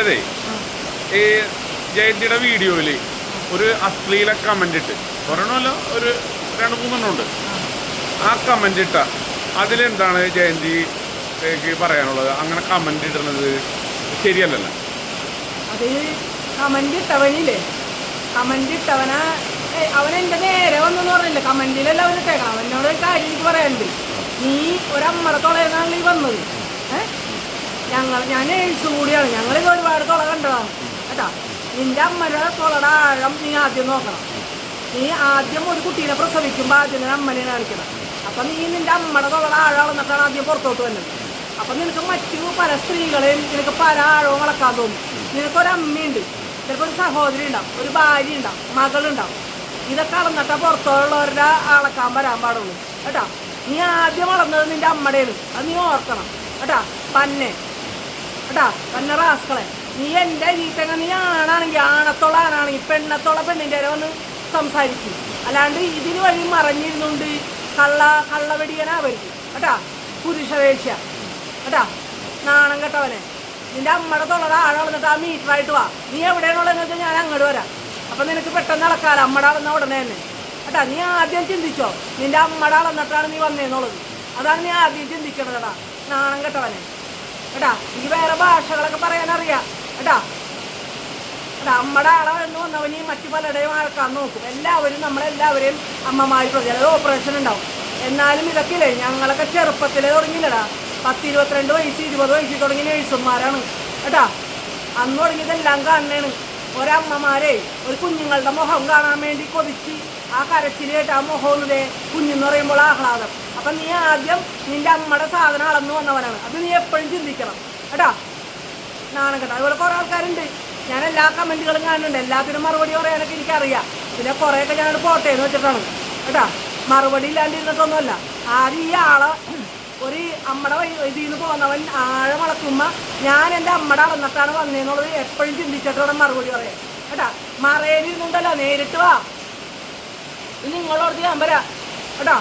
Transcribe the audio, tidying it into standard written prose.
അതായതേ ഈ ജയന്തിയുടെ വീഡിയോയില് ഒരു അശ്ലീല കമന്റ് ഇട്ട് ഒരെണ്ണമല്ല, ഒരു 2-3 ഉണ്ട്. ആ കമന്റ് ഇട്ട അതിലെന്താണ് ജയന്തിക്ക് പറയാനുള്ളത്? അങ്ങനെ കമന്റ് ഇടുന്നത് ശരിയല്ലല്ലോ. അത് കമന്റ് ഇട്ടവനില്ലേ, കമന്റ് ഇട്ടവനാ അവനെന്റെ നേരെ വന്നെന്ന് പറഞ്ഞില്ല, കമന്റിലല്ല അവനിട്ടേക്കണം. അവനോട് ഒരു കാര്യം എനിക്ക് പറയാനുണ്ട്. നീ ഒരമ്മടെ തൊളയെന്നാണ് നീ വന്നത്. ഞാൻ നേഴ്സ് കൂടിയാണ്, ഞങ്ങളിത് ഒരുപാട് തൊള കണ്ടതാണ് കേട്ടാ. നിന്റെ അമ്മയുടെ തൊളയുടെ ആഴം നീ ആദ്യം നോക്കണം. നീ ആദ്യം ഒരു കുട്ടീനെ പ്രസവിക്കുമ്പോൾ ആദ്യം അമ്മനെ കാണിക്കണം. അപ്പം നീ നിന്റെ അമ്മയുടെ തൊളയുടെ ആഴം എന്നിട്ടാണ് ആദ്യം പുറത്തോട്ട് വരുന്നത്. അപ്പം നിനക്ക് മറ്റു പല സ്ത്രീകളെയും നിനക്ക് പല ആഴവും അളക്കാൻ തോന്നും. നിനക്കൊരമ്മയുണ്ട്, ചിലപ്പോൾ ഒരു സഹോദരി ഉണ്ടാവും, ഒരു ഭാര്യ ഉണ്ടാവും, മകളുണ്ടാവും. ഇതൊക്കെ അളന്നിട്ടാ പുറത്തുള്ളവരുടെ അളക്കാൻ വരാൻ പാടുള്ളൂ കേട്ടാ. നീ ആദ്യം വളർന്നത് നിന്റെ അമ്മടേന്ന്, അത് നീ ഓർക്കണം കേട്ടാ. പന്നെ റാസ്കളെ, നീ എൻ്റെ രീതിക്കങ്ങ നീ ആണാണെങ്കിൽ ആണത്തോള ആണാണെങ്കിൽ പെണ്ണത്തോള പെണ്ണിൻ്റെ വരെ വന്ന് സംസാരിക്കും. അല്ലാണ്ട് ഇതിന് വഴി മറഞ്ഞിരുന്നുണ്ട് കള്ളവെടിയനാവരുത് കേട്ടാ. പുരുഷവേശ്യ കേട്ടാ, നാണം കെട്ടവനെ. നിന്റെ അമ്മയുടെ തൊള്ളയുടെ ആഴം വന്നിട്ട് ആ മീറ്ററായിട്ട് വാ. നീ എവിടെയാണുള്ളതെന്ന് വെച്ചാൽ ഞാൻ അങ്ങോട്ട് വരാം. അപ്പം നിനക്ക് പെട്ടെന്ന് അളക്കാലം, അമ്മയുടെ അളന്ന ഉടനെ തന്നെ കേട്ടാ. നീ ആദ്യം ചിന്തിച്ചോ നിന്റെ അമ്മയുടെ അളന്നിട്ടാണ് നീ വന്നേന്നുള്ളത്. അതാണ് നീ ആദ്യം ചിന്തിക്കണത് കേട്ടാ, നാണം കെട്ടവനെ കേട്ടാ. എനിക്ക് വേറെ ഭാഷകളൊക്കെ പറയാനറിയാം കേട്ടാ. അമ്മയുടെ ആള എന്ന് വന്നവന് മറ്റു പലരുടെയും ആൾക്കാൻ നോക്കും. എല്ലാവരും നമ്മളെല്ലാവരെയും അമ്മമാരി പ്രതി അതായത് ഓപ്പറേഷൻ ഉണ്ടാവും. എന്നാലും ഇതൊക്കെ ഇല്ലേ, ഞങ്ങളൊക്കെ ചെറുപ്പത്തിലേ തുടങ്ങിയില്ലടാ. 10-22 വയസ്സ് 20 വയസ്സിൽ തുടങ്ങിയ നേഴ്സുമാരാണ് കേട്ടാ. അന്ന് തുടങ്ങിയതെല്ലാം കാണണേണ്. ഒരമ്മമാരെ ഒരു കുഞ്ഞുങ്ങളുടെ മുഖം കാണാൻ വേണ്ടി കൊതിച്ച് ആ കരച്ചിലേട്ട് ആ മുഖം ഒന്നതേ കുഞ്ഞെന്ന് പറയുമ്പോൾ ആഹ്ലാദം. അപ്പം നീ ആദ്യം നിന്റെ അമ്മയുടെ സാധനം അളന്നു വന്നവനാണ്. അത് നീ എപ്പോഴും ചിന്തിക്കണം കേട്ടാ. നാണം കേട്ടോ. അതുപോലെ കുറേ ആൾക്കാരുണ്ട്, ഞാൻ എല്ലാ കമൻറ്റുകളും കാണുന്നുണ്ട്. എല്ലാത്തിനും മറുപടി പറയാനൊക്കെ എനിക്കറിയാം. പിന്നെ കുറേയൊക്കെ ഞാനോട് പോട്ടെ എന്ന് വെച്ചിട്ടാണ് കേട്ടാ. മറുപടി ഇല്ലാണ്ടിരുന്നിട്ടൊന്നുമല്ല. ആദ്യം ഈ ആളെ ഒരു അമ്മയുടെ ഇതിൽ നിന്ന് പോകുന്നവൻ ആഴം അളക്കുമ്പോൾ ഞാൻ എൻ്റെ അമ്മയുടെ അളന്നിട്ടാണ് വന്നതെന്നുള്ളത് എപ്പോഴും ചിന്തിച്ചിട്ട് വേണം മറുപടി പറയാം കേട്ടാ. മറയിലിരുന്നുണ്ടല്ലോ, നേരിട്ട് വാ. നിങ്ങളോട് ഞാൻ വരാം കേട്ടോ.